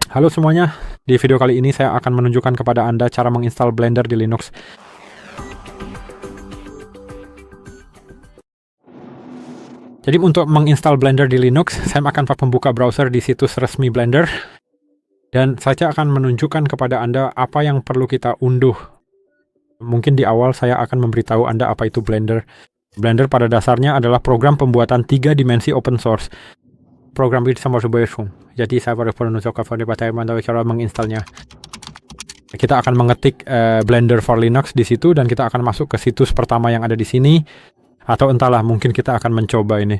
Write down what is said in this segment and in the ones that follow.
Halo semuanya, di video kali ini saya akan menunjukkan kepada Anda cara menginstal Blender di Linux. Jadi untuk menginstal Blender di Linux, saya akan membuka browser di situs resmi Blender. Dan saya akan menunjukkan kepada Anda apa yang perlu kita unduh. Mungkin di awal saya akan memberitahu Anda apa itu Blender. Blender pada dasarnya adalah program pembuatan 3 dimensi open source. Program ini sama sebagai jadi saya baru menunjukkan bagaimana cara menginstalnya. Kita akan mengetik Blender for Linux di situ dan kita akan masuk ke situs pertama yang ada di sini, atau entahlah mungkin kita akan mencoba ini.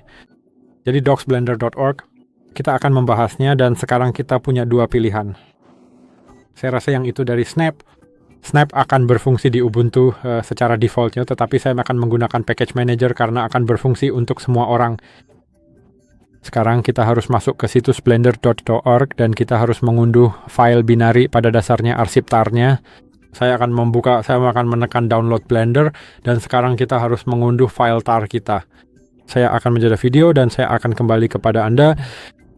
Jadi docsblender.org, kita akan membahasnya dan sekarang kita punya dua pilihan. Saya rasa yang itu dari Snap. Snap akan berfungsi di Ubuntu secara defaultnya, tetapi saya akan menggunakan package manager karena akan berfungsi untuk semua orang. Sekarang kita harus masuk ke situs blender.org dan kita harus mengunduh file binary, pada dasarnya arsip tar-nya. Saya akan menekan download Blender dan sekarang kita harus mengunduh file tar kita. Saya akan menjadi video dan saya akan kembali kepada Anda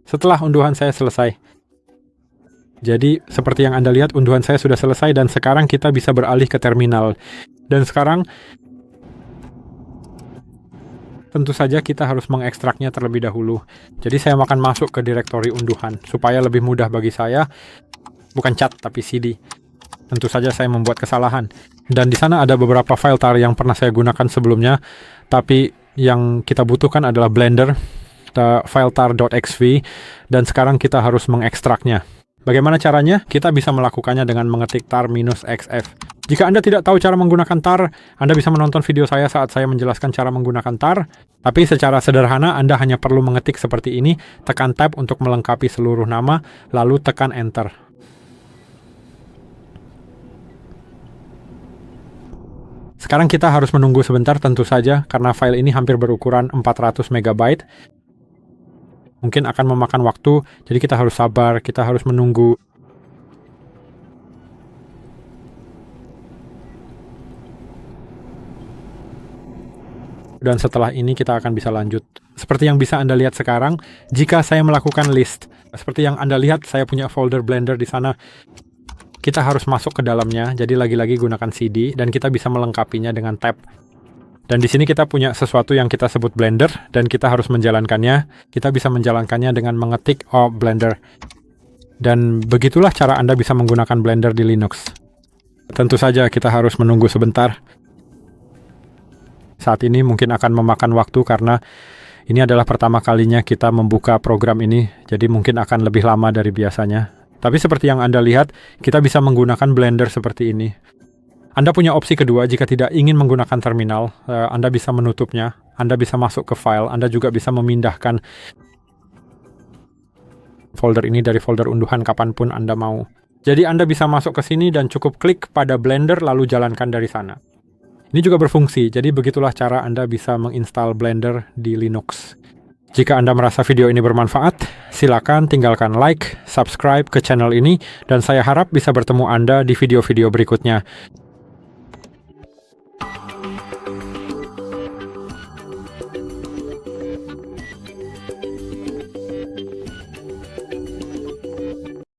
setelah unduhan saya selesai. Jadi seperti yang Anda lihat, unduhan saya sudah selesai dan sekarang kita bisa beralih ke terminal. Dan sekarang tentu saja kita harus mengekstraknya terlebih dahulu. Jadi saya akan masuk ke direktori unduhan supaya lebih mudah bagi saya. Bukan cat tapi CD. Tentu saja saya membuat kesalahan. Dan di sana ada beberapa file tar yang pernah saya gunakan sebelumnya. Tapi yang kita butuhkan adalah Blender, file tar.xv, dan sekarang kita harus mengekstraknya. Bagaimana caranya? Kita bisa melakukannya dengan mengetik tar-xf. Jika Anda tidak tahu cara menggunakan tar, Anda bisa menonton video saya saat saya menjelaskan cara menggunakan tar. Tapi secara sederhana, Anda hanya perlu mengetik seperti ini, tekan tab untuk melengkapi seluruh nama, lalu tekan enter. Sekarang kita harus menunggu sebentar tentu saja, karena file ini hampir berukuran 400 MB. Mungkin akan memakan waktu, jadi kita harus sabar, kita harus menunggu. Dan setelah ini kita akan bisa lanjut. Seperti yang bisa Anda lihat sekarang, jika saya melakukan list, seperti yang Anda lihat, saya punya folder Blender di sana. Kita harus masuk ke dalamnya, jadi lagi-lagi gunakan CD, dan kita bisa melengkapinya dengan tab. Dan di sini kita punya sesuatu yang kita sebut Blender, dan kita harus menjalankannya. Kita bisa menjalankannya dengan mengetik Blender. Dan begitulah cara Anda bisa menggunakan Blender di Linux. Tentu saja kita harus menunggu sebentar. Saat ini mungkin akan memakan waktu karena ini adalah pertama kalinya kita membuka program ini, jadi mungkin akan lebih lama dari biasanya. Tapi seperti yang Anda lihat, kita bisa menggunakan Blender seperti ini. Anda punya opsi kedua, jika tidak ingin menggunakan terminal, Anda bisa menutupnya, Anda bisa masuk ke file, Anda juga bisa memindahkan folder ini dari folder unduhan kapanpun Anda mau. Jadi Anda bisa masuk ke sini dan cukup klik pada Blender lalu jalankan dari sana. Ini juga berfungsi, jadi begitulah cara Anda bisa menginstal Blender di Linux. Jika Anda merasa video ini bermanfaat, silakan tinggalkan like, subscribe ke channel ini, dan saya harap bisa bertemu Anda di video-video berikutnya.